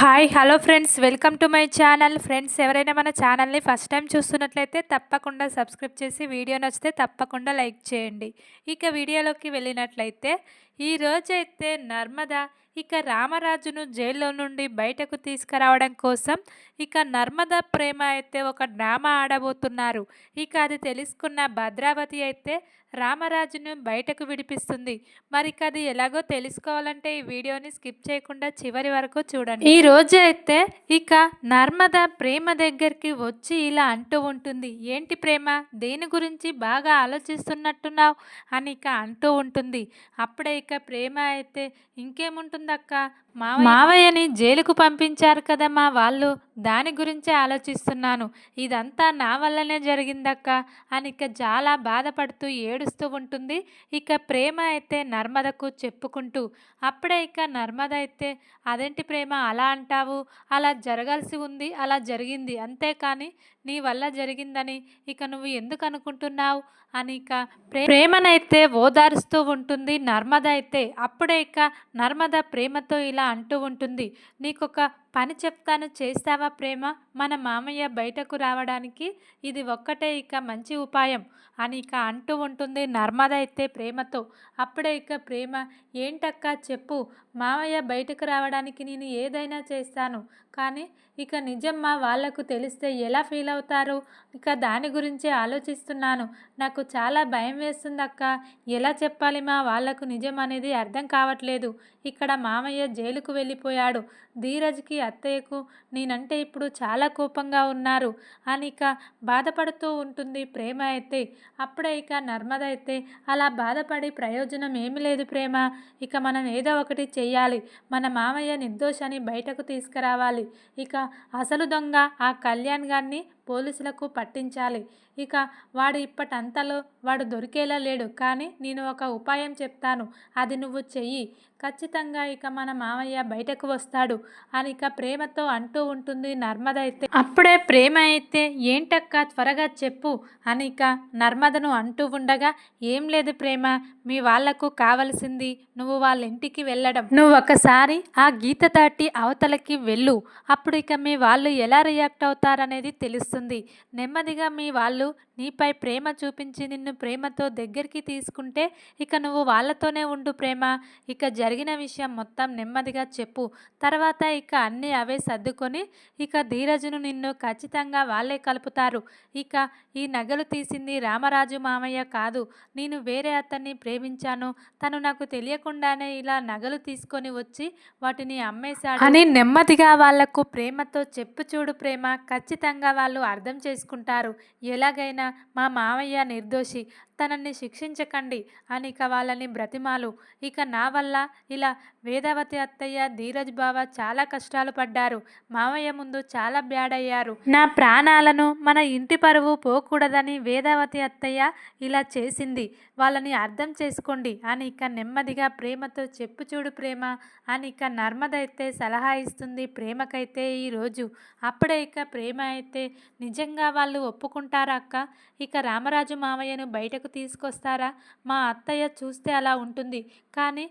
Hi hello friends, welcome to my channel. Friends, ఎవరైనా మన ఛానల్ని ఫస్ట్ టైం చూస్తున్నట్లయితే తప్పకుండా సబ్స్క్రైబ్ చేసి, వీడియో నచ్చితే తప్పకుండా లైక్ చేయండి. ఇక వీడియోలోకి వెళ్ళినట్లయితే ఈరోజైతే నర్మద రామరాజును జైల్లో నుండి బయటకు తీసుకురావడం కోసం నర్మద ప్రేమ అయితే ఒక డ్రామా ఆడబోతున్నారు. అది తెలుసుకున్న భద్రావతి అయితే రామరాజును బయటకు విడిపిస్తుంది. మరి అది ఎలాగో తెలుసుకోవాలంటే ఈ వీడియోని స్కిప్ చేయకుండా చివరి వరకు చూడండి. ఈ రోజు అయితే నర్మద ప్రేమ దగ్గరికి వచ్చి ఇలా అంటూ ఉంటుంది. ఏంటి ప్రేమ, దేని గురించి బాగా ఆలోచిస్తున్నట్టున్నావు అని అంటూ ఉంటుంది. అప్పుడే ప్రేమ అయితే ఇంకేముంటుందక్క, మావయ్యని జైలుకు పంపించారు కదా మా వాళ్ళు, దాని గురించే ఆలోచిస్తున్నాను. ఇదంతా నా వల్లనే జరిగిందక్క అని చాలా బాధపడుతూ ఏడుస్తూ ఉంటుంది. ప్రేమ అయితే నర్మదకు చెప్పుకుంటూ, అప్పుడే నర్మద అయితే అదేంటి ప్రేమ అలా అంటావు, అలా జరగాల్సి ఉంది, అలా జరిగింది, అంతేకాని నీ వల్ల జరిగిందని నువ్వు ఎందుకు అనుకుంటున్నావు అని ప్రేమనైతే ఓదారుస్తూ ఉంటుంది నర్మద అయితే. అప్పుడే నర్మద ప్రేమతో ఇలా అంటూ ఉంటుంది. నీకొక పని చెప్తాను, చేస్తావా ప్రేమ? మన మామయ్య బయటకు రావడానికి ఇది ఒక్కటే మంచి ఉపాయం అని అంటూ ఉంటుంది నర్మద అయితే ప్రేమతో. అప్పుడే ప్రేమ, ఏంటక్క చెప్పు, మామయ్య బయటకు రావడానికి నేను ఏదైనా చేస్తాను, కానీ నిజం మా వాళ్లకు తెలిస్తే ఎలా ఫీల్ అవుతారు, దాని గురించే ఆలోచిస్తున్నాను. నాకు చాలా భయం వేస్తుంది అక్క, ఎలా చెప్పాలి మా వాళ్లకు నిజం అనేది అర్థం కావట్లేదు. ఇక్కడ మామయ్య జైలుకు వెళ్ళిపోయాడు, ధీరజ్కి అత్తయ్యకు నేనంటే ఇప్పుడు చాలా కోపంగా ఉన్నారు అని బాధపడుతూ ఉంటుంది ప్రేమ అయితే. అప్పుడే నర్మద అయితే, అలా బాధపడి ప్రయోజనం ఏమి లేదు ప్రేమ, మనం ఏదో ఒకటి చెయ్యాలి, మన మామయ్య నిర్దోషని బయటకు తీసుకురావాలి, అసలు దొంగ ఆ కళ్యాణ్ గారిని పోలీసులకు పట్టించాలి. వాడు ఇప్పటంతలో వాడు దొరికేలా లేడు, కానీ నేను ఒక ఉపాయం చెప్తాను, అది నువ్వు చెయ్యి, ఖచ్చితంగా మన మామయ్య బయటకు వస్తాడు అని ప్రేమతో అంటూ ఉంటుంది నర్మద అయితే. అప్పుడే ప్రేమ అయితే, ఏంటక్క త్వరగా చెప్పు అని నర్మదను అంటూ ఉండగా, ఏం లేదు ప్రేమ, మీ వాళ్లకు కావలసింది నువ్వు వాళ్ళ ఇంటికి వెళ్ళడం. నువ్వు ఒకసారి ఆ గీత దాటి అవతలకి వెళ్ళు, అప్పుడు మీ వాళ్ళు ఎలా రియాక్ట్ అవుతారనేది తెలుస్తుంది. నెమ్మదిగా మీ వాళ్ళు నీపై ప్రేమ చూపించి నిన్ను ప్రేమతో దగ్గరికి తీసుకుంటే నువ్వు వాళ్ళతోనే ఉండు ప్రేమ. జరిగిన విషయం మొత్తం నెమ్మదిగా చెప్పు, తర్వాత అన్నీ అవే సర్దుకొని ధీరజును నిన్ను ఖచ్చితంగా వాళ్ళే కలుపుతారు. ఈ నగలు తీసింది రామరాజు మామయ్య కాదు, నేను వేరే అతన్ని ప్రేమించాను, తను నాకు తెలియకుండానే ఇలా నగలు తీసుకొని వచ్చి వాటిని అమ్మేశాడు అని నెమ్మదిగా వాళ్లకు ప్రేమతో చెప్పు చూడు ప్రేమ, ఖచ్చితంగా వాళ్ళు అర్థం చేసుకుంటారు. ఎలాగైనా మా మామయ్య నిర్దోషి, తనని శిక్షించకండి అని వాళ్ళని బ్రతిమాలు. నా వల్ల ఇలా వేదావతి అత్తయ్య, ధీరజ్ బావ చాలా కష్టాలు పడ్డారు, మామయ్య ముందు చాలా బ్యాడ్ అయ్యారు, నా ప్రాణాలను మన ఇంటి పరువు పోకూడదని వేదావతి అత్తయ్య ఇలా చేసింది, వాళ్ళని అర్థం చేసుకోండి అని నెమ్మదిగా ప్రేమతో చెప్పు చూడు ప్రేమ అని నర్మద అయితే సలహా ఇస్తుంది ప్రేమకైతే ఈరోజు. అప్పుడే ప్రేమ అయితే, నిజంగా వాళ్ళు ఒప్పుకుంటారా అక్క, రామరాజు మామయ్యను బయటకు తీసుకొస్తారా? మా అత్తయ్య చూస్తే అలా ఉంటుంది, కానీ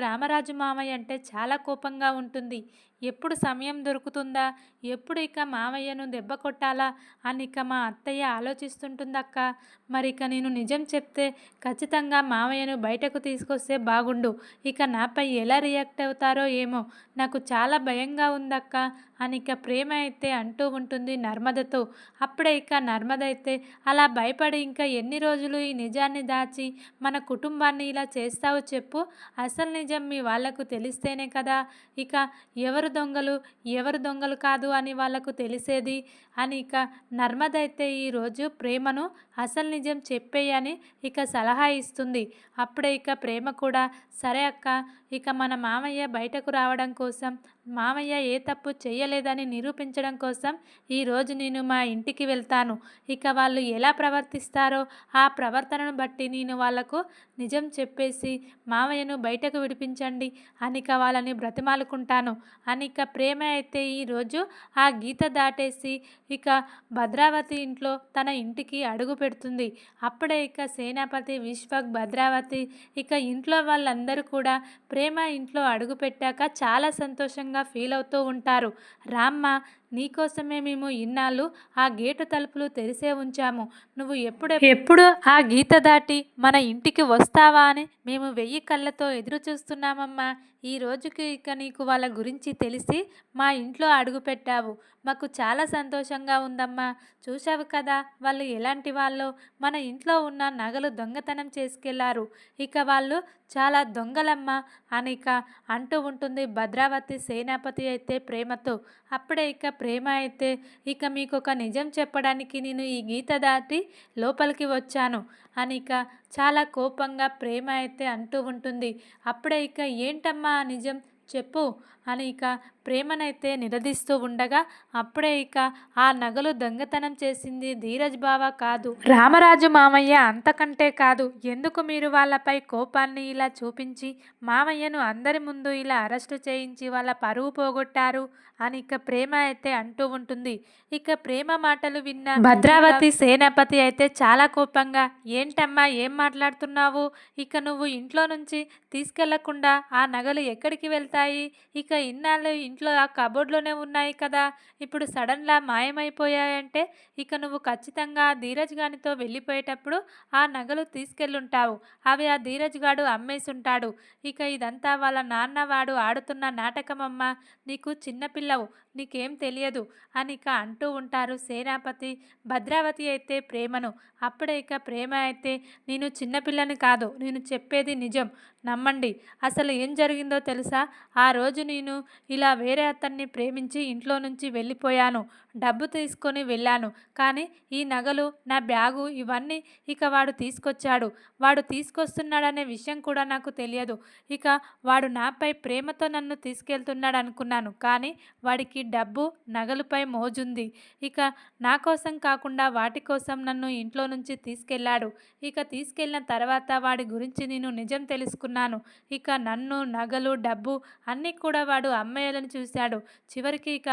రామరాజు మామయ్య అంటే చాలా కోపంగా ఉంటుంది, ఎప్పుడు సమయం దొరుకుతుందా, ఎప్పుడు మామయ్యను దెబ్బ కొట్టాలా అని మా అత్తయ్య ఆలోచిస్తుంటుందక్క. మరి నేను నిజం చెప్తే ఖచ్చితంగా మామయ్యను బయటకు తీసుకొస్తే బాగుండు, నాపై ఎలా రియాక్ట్ అవుతారో ఏమో, నాకు చాలా భయంగా ఉందక్క అని ప్రేమ అయితే అంటూ ఉంటుంది నర్మదతో. అప్పుడే నర్మద అయితే, అలా భయపడి ఎన్ని రోజులు ఈ నిజాన్ని దాచి మన కుటుంబాన్ని ఇలా చేస్తావో చెప్పు, అసలు నిజం మీ వాళ్లకు తెలిస్తేనే కదా ఎవరు దొంగలు ఎవరు దొంగలు కాదు అని వాళ్లకు తెలిసేది అని నర్మద అయితే ఈరోజు ప్రేమను అసలు నిజం చెప్పేయని సలహా ఇస్తుంది. అప్పుడే ప్రేమ కూడా, సరే అక్క, మన మామయ్య బయటకు రావడం కోసం, మామయ్య ఏ తప్పు చేయలేదని నిరూపించడం కోసం ఈరోజు నేను మా ఇంటికి వెళ్తాను, వాళ్ళు ఎలా ప్రవర్తిస్తారో ఆ ప్రవర్తనను బట్టి నేను వాళ్లకు నిజం చెప్పేసి మామయ్యను బయటకు విడిపించండి అని వాళ్ళని బ్రతిమాలుకుంటాను అని ప్రేమ అయితే ఈరోజు ఆ గీత దాటేసి భద్రావతి ఇంట్లో తన ఇంటికి అడుగు పెడుతుంది. అప్పుడే సేనాపతి, విశ్వక్, భద్రావతి ఇంట్లో వాళ్ళందరూ కూడా ప్రేమ ఇంట్లో అడుగు పెట్టాక చాలా సంతోషంగా సంతోషంగా ఫీల్ అవుతూ ఉంటారు. రామ్మ, నీకోసమే మేము ఇన్నాళ్ళు ఆ గేటు తలుపులు తెరిసే ఉంచాము. నువ్వు ఎప్పుడు ఆ గీత దాటి మన ఇంటికి వస్తావా అని మేము 1000 కళ్ళతో ఎదురు చూస్తున్నామమ్మా. ఈ రోజుకి ఇక నీకు వాళ్ళ గురించి తెలిసి మా ఇంట్లో అడుగుపెట్టావు. మాకు చాలా సంతోషంగా ఉందమ్మా. చూశావు కదా వాళ్ళు ఎలాంటి వాళ్ళో. మన ఇంట్లో ఉన్న నగలు దొంగతనం చేసుకెళ్లారు. ఇక వాళ్ళు చాలా దొంగలమ్మా అని ఇక అంటూ ఉంటుంది భద్రావతి సేనాపతి అయితే ప్రేమతో. అప్పుడే ఇక ప్రేమ అయితే, ఇక మీకొక నిజం చెప్పడానికి నేను ఈ గీత దాటి లోపలికి వచ్చాను అని ఇక చాలా కోపంగా ప్రేమ అయితే అంటూ ఉంటుంది. అప్పుడే ఇక ఏంటమ్మా ఆ నిజం చెప్పు అని ఇక ప్రేమనైతే నిలదీస్తూ ఉండగా, అప్పుడే ఇక ఆ నగలు దొంగతనం చేసింది ధీరజ్ బావ కాదు, రామరాజు మామయ్య. అంతకంటే కాదు, ఎందుకు మీరు వాళ్ళపై కోపాన్ని ఇలా చూపించి మామయ్యను అందరి ముందు ఇలా అరెస్టు చేయించి వాళ్ళ పరువు పోగొట్టారు అని ఇక ప్రేమ అయితే అంటూ ఉంటుంది. ఇక ప్రేమ మాటలు విన్న భద్రావతి సేనాపతి అయితే చాలా కోపంగా, ఏంటమ్మా ఏం మాట్లాడుతున్నావు? ఇక నువ్వు ఇంట్లో నుంచి తీసుకెళ్లకుండా ఆ నగలు ఎక్కడికి వెళ్తాయి? ఇక ఇన్నాళ్ళు ఇంట్లో ఆ కబోర్డ్లోనే ఉన్నాయి కదా, ఇప్పుడు సడన్లా మాయమైపోయాయంటే ఇక నువ్వు ఖచ్చితంగా ధీరజ్ గానితో వెళ్ళిపోయేటప్పుడు ఆ నగలు తీసుకెళ్ళుంటావు. అవి ఆ ధీరజ్ గాడు అమ్మేసుంటాడు. ఇక ఇదంతా వాళ్ళ నాన్న వాడు ఆడుతున్న నాటకమమ్మా. నీకు చిన్నపిల్లవు, నీకేం తెలియదు అని ఇక అంటూ ఉంటారు సేనాపతి. భద్రావతి అయితే ప్రేమను. అప్పుడే ఇక ప్రేమ అయితే, నేను చిన్నపిల్లని కాదు, నేను చెప్పేది నిజం, నమ్మండి. అసలు ఏం జరిగిందో తెలుసా? ఆ రోజు నేను ఇలా వేరే అతన్ని ప్రేమించి ఇంట్లో నుంచి వెళ్ళిపోయాను. డబ్బు తీసుకొని వెళ్ళాను. కానీ ఈ నగలు, నా బ్యాగు ఇవన్నీ ఇక వాడు తీసుకొచ్చాడు. వాడు తీసుకొస్తున్నాడనే విషయం కూడా నాకు తెలియదు. ఇక వాడు నాపై ప్రేమతో నన్ను తీసుకెళ్తున్నాడు అనుకున్నాను. కానీ వాడికి డబ్బు, నగలుపై మోజుంది. ఇక నా కోసం కాకుండా వాటి కోసం నన్ను ఇంట్లో నుంచి తీసుకెళ్ళాడు. ఇక తీసుకెళ్ళిన తర్వాత వాడి గురించి నేను నిజం తెలుసుకున్నాను. ఇక నన్ను, నగలు, డబ్బు అన్నీ కూడా వాడు అమ్మేయాలని చూశాడు. చివరికి ఇక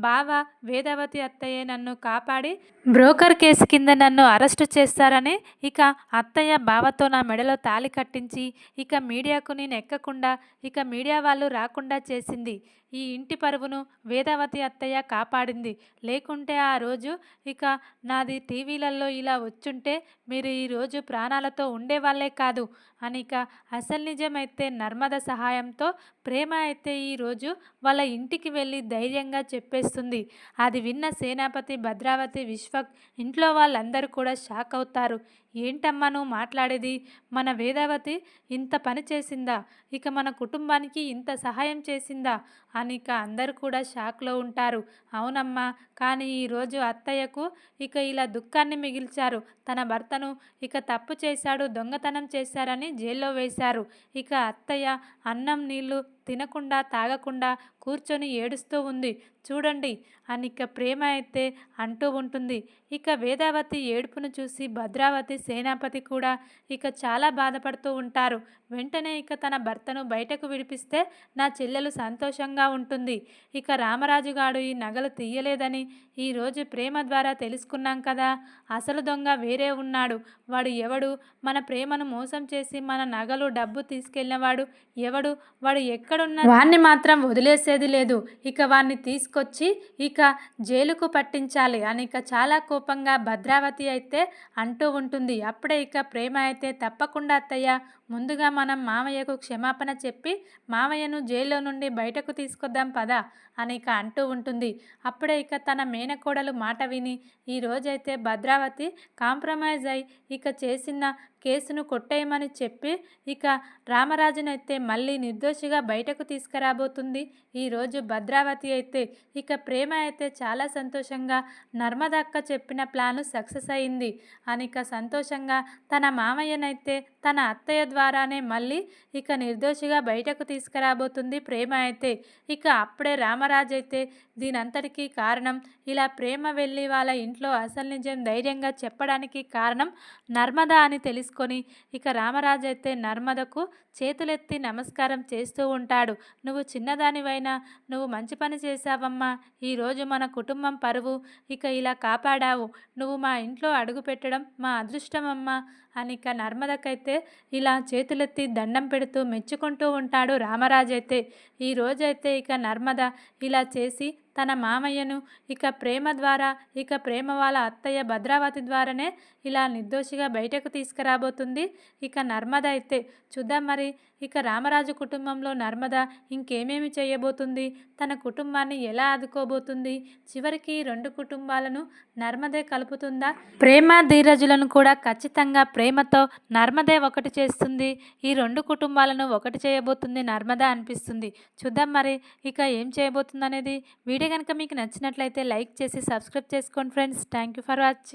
బావ, వేదవతి అత్తయ్య నన్ను కాపాడి బ్రోకర్ కేసు కింద నన్ను అరెస్టు చేస్తారని ఇక అత్తయ్య బావతో నా మెడలో తాళి కట్టించి ఇక మీడియాకు నేను ఎక్కకుండా, ఇక మీడియా వాళ్ళు రాకుండా చేసింది. ఈ ఇంటి పరువును వేదవతి అత్తయ్య కాపాడింది. లేకుంటే ఆ రోజు ఇక నాది టీవీలలో ఇలా వచ్చుంటే మీరు ఈరోజు ప్రాణాలతో ఉండేవాళ్ళే కాదు అని ఇక అసలు నిజమైతే నర్మద సహాయంతో ప్రేమ అయితే ఈరోజు వాళ్ళ ఇంటికి వెళ్ళి ధైర్యంగా చెప్పేస్తుంది. అది విన్న సేనాపతి, భద్రావతి, విశ్వక్ ఇంట్లో వాళ్ళందరూ కూడా షాక్ అవుతారు. ఏంటమ్మా నువ్వు మాట్లాడేది? మన వేదావతి ఇంత పని చేసిందా? ఇక మన కుటుంబానికి ఇంత సహాయం చేసిందా అని ఇక అందరూ కూడా షాక్లో ఉంటారు. అవునమ్మా, కానీ ఈరోజు అత్తయ్యకు ఇక ఇలా దుఃఖాన్ని మిగిల్చారు. తన భర్తను ఇక తప్పు చేశాడు, దొంగతనం చేశారని జైల్లో వేశారు. ఇక అత్తయ్య అన్నం నీళ్లు తినకుండా, తాగకుండా కూర్చొని ఏడుస్తూ ఉంది చూడండి అని ఇక ప్రేమ అయితే అంటూ ఉంటుంది. ఇక వేదావతి ఏడుపును చూసి భద్రావతి, సేనాపతి కూడా ఇక చాలా బాధపడుతూ ఉంటారు. వెంటనే ఇక తన భర్తను బయటకు విడిపిస్తే నా చెల్లెలు సంతోషంగా ఉంటుంది. ఇక రామరాజు గాడు ఈ నగలు తీయలేదని ఈరోజు ప్రేమ ద్వారా తెలుసుకున్నాం కదా. అసలు దొంగ వేరే ఉన్నాడు. వాడు ఎవడు? మన ప్రేమను మోసం చేసి మన నగలు, డబ్బు తీసుకెళ్ళినవాడు ఎవడు? వాడు ఎక్కడున్నా వాణ్ణి మాత్రం వదిలేసేది లేదు. ఇక వాణ్ణి తీసుకొచ్చి ఇక జైలుకు పట్టించాలి అని ఇక చాలా కోపంగా భద్రావతి అయితే అంటూ ఉంటుంది. అప్పుడే ఇక ప్రేమ అయితే, తప్పకుండా అత్తయ్య, ముందుగా మనం మామయ్యకు క్షమాపణ చెప్పి మామయ్యను జైల్లో నుండి బయటకు తీసుకొద్దాం పదా అని ఇక అంటూ ఉంటుంది. అప్పుడే ఇక తన మేనకోడలు మాట విని ఈరోజైతే భద్రావతి కాంప్రమైజ్ అయి ఇక చేసిన కేసును కొట్టేయమని చెప్పి ఇక రామరాజునైతే మళ్ళీ నిర్దోషిగా బయటకు తీసుకురాబోతుంది. ఈరోజు భద్రావతి అయితే. ఇక ప్రేమ అయితే చాలా సంతోషంగా నర్మదక్క చెప్పిన ప్లాను సక్సెస్ అయింది అని ఇక సంతోషంగా తన మామయ్యనైతే తన అత్తయ్య ద్వారానే మళ్ళీ ఇక నిర్దోషిగా బయటకు తీసుకురాబోతుంది ప్రేమ అయితే. ఇక అప్పుడే రామరాజు అయితే దీనంతటికీ కారణం, ఇలా ప్రేమ వెళ్ళి వాళ్ళ ఇంట్లో అసలు నిజం ధైర్యంగా చెప్పడానికి కారణం నర్మద అని తెలుసుకొని ఇక రామరాజు అయితే నర్మదకు చేతులెత్తి నమస్కారం చేస్తూ ఉంటాడు. నువ్వు చిన్నదానివైనా నువ్వు మంచి పని చేశావమ్మా. ఈరోజు మన కుటుంబం పరువు ఇక ఇలా కాపాడావు. నువ్వు మా ఇంట్లో అడుగు పెట్టడం మా అదృష్టమమ్మా అని ఇక నర్మదకైతే ఇలా చేతులెత్తి దండం పెడుతూ మెచ్చుకుంటూ ఉంటాడు రామరాజు అయితే. ఈరోజైతే ఇక నర్మద ఇలా చేసి తన మామయ్యను ఇక ప్రేమ ద్వారా ఇక ప్రేమ వాళ్ళ అత్తయ్య భద్రావతి ద్వారానే ఇలా నిర్దోషిగా బయటకు తీసుకురాబోతుంది ఇక నర్మద అయితే. చూద్దాం మరి ఇక రామరాజు కుటుంబంలో నర్మద ఇంకేమేమి చేయబోతుంది, తన కుటుంబాన్ని ఎలా ఆదుకోబోతుంది, చివరికి ఈ రెండు కుటుంబాలను నర్మదే కలుపుతుందా, ప్రేమ ధీరజులను కూడా ఖచ్చితంగా ప్రేమతో నర్మదే ఒకటి చేస్తుంది, ఈ రెండు కుటుంబాలను ఒకటి చేయబోతుంది నర్మద అనిపిస్తుంది. చూద్దాం మరి ఇక ఏం చేయబోతుంది అనేది. వీడియో కనుక మీకు నచ్చినట్లయితే లైక్ చేసి సబ్స్క్రైబ్ చేసుకోండి friends. Thank you for watching.